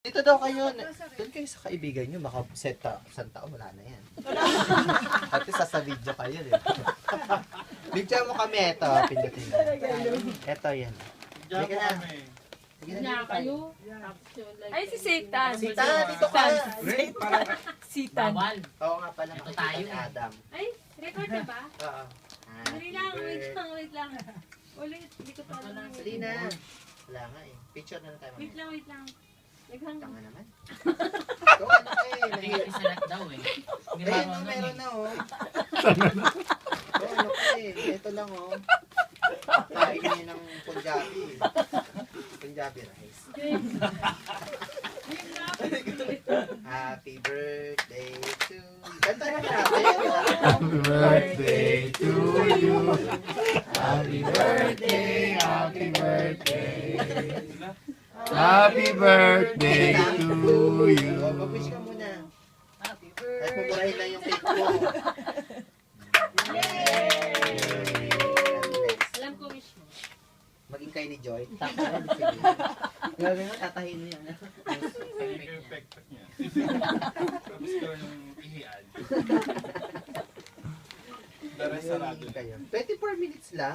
Dito daw kayo, doon kayo sa kaibigan nyo, baka isang taon, wala na yan. At sa video kayo, di ba? Video mo kami, ito, pindutin mo. Ito, yan. Sige na. Sige na kayo. Ay, si Satan. Sita, dito ka. Sitan. Oo nga pala, Ito makikita tayo. ni Adam. Ay, record na ba? Oo. Dali lang, wait lang. Ulit, hindi ko pa alam. Dali na. Wala nga eh. Picture na lang tayo. Wait lang. Naghang. Tanga naman. Ito, ano eh. Tingin isalat daw eh. Hindi Eh, marunong meron eh. na oh. Ito, ano kasi. Ito lang oh. Kain niya ng Punjabi. Punjabi rice. Happy birthday to you. Kanta na natin. Happy birthday to you. Happy birthday, happy birthday. Happy birthday to you. Oh, mag-wish ka muna. Happy birthday. At mumurahin lang yung cake mo. Alam ko wish mo. Maging kayo ni Joy. Sige. Gagawin mo, tatahin mo yan. Perfect niya. Tapos ko yung ihiad. Dara sarado. Kayo. 24 minutes lang.